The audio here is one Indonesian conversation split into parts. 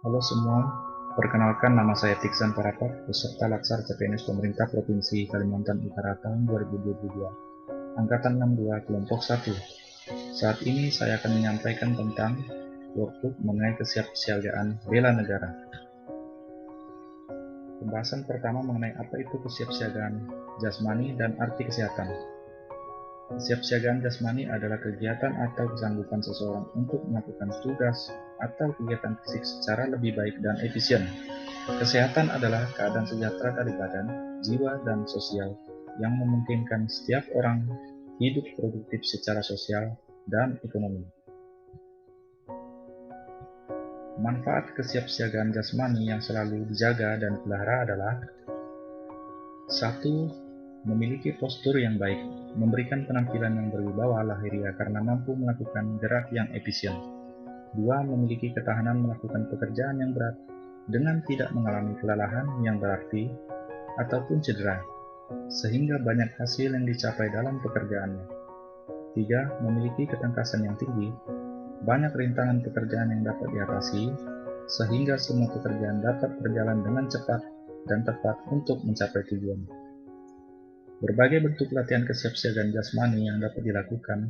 Halo semua, perkenalkan nama saya Tiksan Parapat, peserta Latsar CPNS Pemerintah Provinsi Kalimantan Utara tahun 2022, Angkatan 62 Kelompok 1. Saat ini saya akan menyampaikan tentang workbook mengenai kesiapsiagaan bela negara. Pembahasan pertama mengenai apa itu kesiapsiagaan jasmani dan arti kesehatan. Kesiapsiagaan jasmani adalah kegiatan atau kesanggupan seseorang untuk melakukan tugas atau kegiatan fisik secara lebih baik dan efisien. Kesehatan adalah keadaan sejahtera dari badan, jiwa, dan sosial yang memungkinkan setiap orang hidup produktif secara sosial dan ekonomi. Manfaat kesiapsiagaan jasmani yang selalu dijaga dan pelihara adalah: 1. Memiliki postur yang baik, memberikan penampilan yang berwibawa lahiriah karena mampu melakukan gerak yang efisien. 2. Memiliki ketahanan melakukan pekerjaan yang berat dengan tidak mengalami kelelahan yang berarti ataupun cedera, sehingga banyak hasil yang dicapai dalam pekerjaannya. 3. Memiliki ketangkasan yang tinggi, banyak rintangan pekerjaan yang dapat diatasi, sehingga semua pekerjaan dapat berjalan dengan cepat dan tepat untuk mencapai tujuan. Berbagai bentuk latihan kesiapsiagaan jasmani yang dapat dilakukan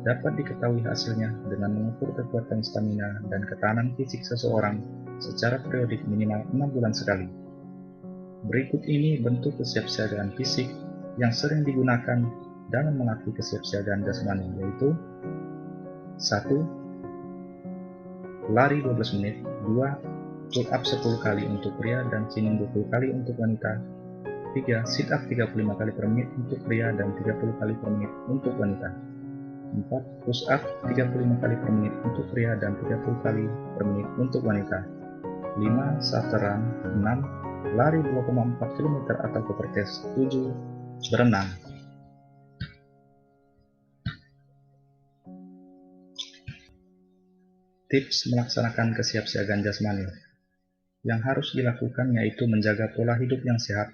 dapat diketahui hasilnya dengan mengukur kekuatan stamina dan ketahanan fisik seseorang secara periodik minimal 6 bulan sekali. Berikut ini bentuk kesiapsiagaan fisik yang sering digunakan dalam melatih kesiapsiagaan jasmani, yaitu: 1. Lari 12 menit. 2. Pull up 10 kali untuk pria dan cleaning 20 kali untuk wanita. 3. Sit up 35 kali per menit untuk pria dan 30 kali per menit untuk wanita. 4. Push up 35 kali per menit untuk pria dan 30 kali per menit untuk wanita. 5. Shafter run. 6. Lari 2,4 km atau Cooper Test. 7. Berenang. Tips melaksanakan kesiapsiagaan jasmani. Yang harus dilakukan yaitu menjaga pola hidup yang sehat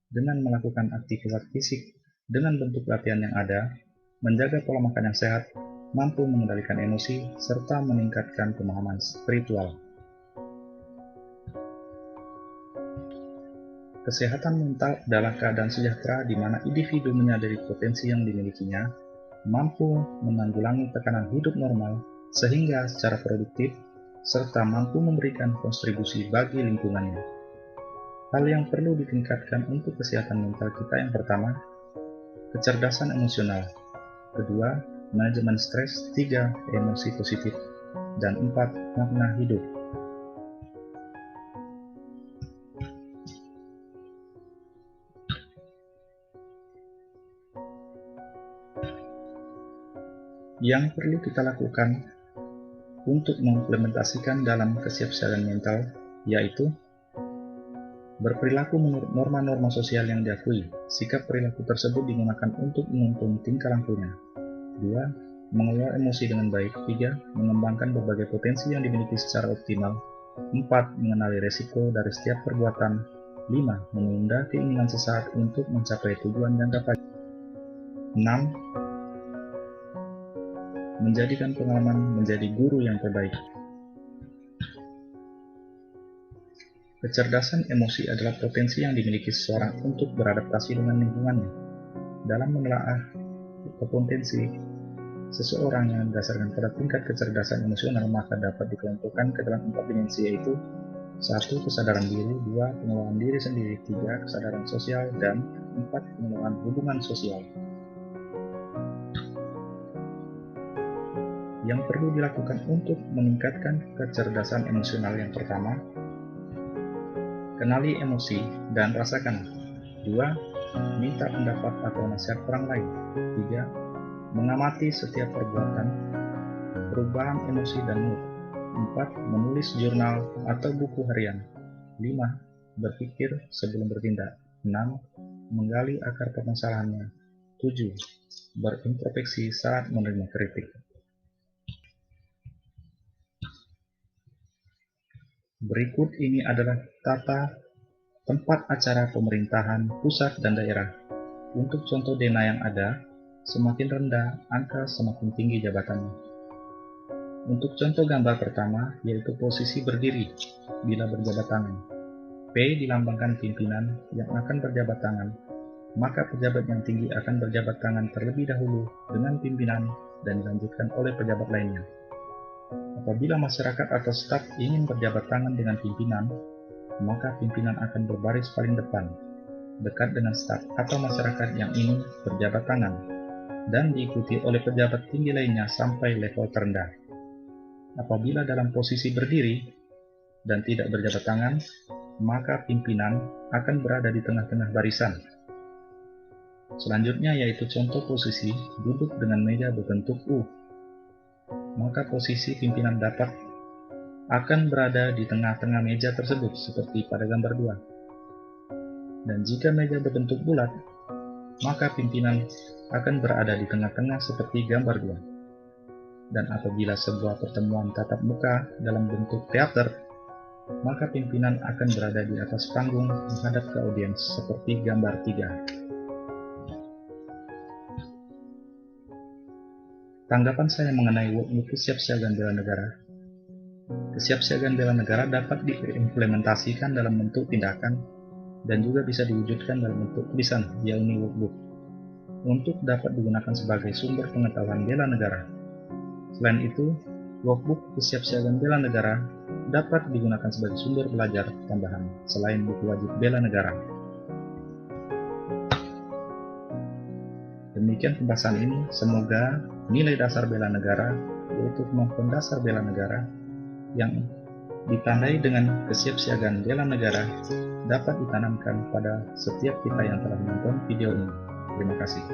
dengan melakukan aktivitas fisik dengan bentuk latihan yang ada, menjaga pola makan yang sehat, mampu mengendalikan emosi, serta meningkatkan pemahaman spiritual. Kesehatan mental adalah keadaan sejahtera di mana individu menyadari potensi yang dimilikinya, mampu menanggulangi tekanan hidup normal, sehingga secara produktif, serta mampu memberikan kontribusi bagi lingkungannya. Hal yang perlu ditingkatkan untuk kesehatan mental kita yang pertama, kecerdasan emosional. Kedua, manajemen stres. 3. Emosi positif. Dan 4. Makna hidup. Yang perlu kita lakukan untuk mengimplementasikan dalam kesiapsiagaan mental yaitu: berperilaku menurut norma-norma sosial yang diakui. Sikap perilaku tersebut digunakan untuk menuntun tingkah lakunya. 2. Mengelola emosi dengan baik. 3. Mengembangkan berbagai potensi yang dimiliki secara optimal. 4. Mengenali resiko dari setiap perbuatan. 5. Menunda keinginan sesaat untuk mencapai tujuan jangka panjang. 6. Menjadikan pengalaman menjadi guru yang terbaik. Kecerdasan emosi adalah potensi yang dimiliki seseorang untuk beradaptasi dengan lingkungannya. Dalam menelaah potensi seseorang yang didasarkan pada tingkat kecerdasan emosional, maka dapat dikelompokkan ke dalam 4 dimensi, yaitu: 1. Kesadaran diri. 2. Pengelolaan diri sendiri. 3. Kesadaran sosial. Dan 4. Pengelolaan hubungan sosial. Yang perlu dilakukan untuk meningkatkan kecerdasan emosional yang pertama, kenali emosi dan rasakan. 2. Minta pendapat atau nasihat orang lain. 3. Mengamati setiap perbuatan, perubahan emosi dan mood. 4. Menulis jurnal atau buku harian. 5. Berpikir sebelum bertindak. 6. Menggali akar permasalahannya. 7. Berintrospeksi saat menerima kritik. Berikut ini adalah tata tempat acara pemerintahan pusat dan daerah. Untuk contoh dena yang ada, semakin rendah angka semakin tinggi jabatannya. Untuk contoh gambar pertama, yaitu posisi berdiri bila berjabat tangan. P dilambangkan pimpinan yang akan berjabat tangan, maka pejabat yang tinggi akan berjabat tangan terlebih dahulu dengan pimpinan dan dilanjutkan oleh pejabat lainnya. Apabila masyarakat atau staf ingin berjabat tangan dengan pimpinan, maka pimpinan akan berbaris paling depan, dekat dengan staf atau masyarakat yang ingin berjabat tangan, dan diikuti oleh pejabat tinggi lainnya sampai level terendah. Apabila dalam posisi berdiri dan tidak berjabat tangan, maka pimpinan akan berada di tengah-tengah barisan. Selanjutnya yaitu contoh posisi duduk dengan meja berbentuk U. Maka posisi pimpinan akan berada di tengah-tengah meja tersebut seperti pada gambar 2. Dan jika meja berbentuk bulat, maka pimpinan akan berada di tengah-tengah seperti gambar 2. Dan apabila sebuah pertemuan tatap muka dalam bentuk teater, maka pimpinan akan berada di atas panggung menghadap ke audiens seperti gambar 3. Tanggapan saya mengenai workbook kesiapsiagaan bela negara. Kesiapsiagaan bela negara dapat diimplementasikan dalam bentuk tindakan dan juga bisa diwujudkan dalam bentuk tulisan yakni workbook untuk dapat digunakan sebagai sumber pengetahuan bela negara. Selain itu, workbook kesiapsiagaan bela negara dapat digunakan sebagai sumber belajar tambahan selain buku wajib bela negara. Demikian pembahasan ini, semoga nilai dasar bela negara, yaitu kemampuan dasar bela negara yang ditandai dengan kesiapsiagaan bela negara, dapat ditanamkan pada setiap kita yang telah menonton video ini. Terima kasih.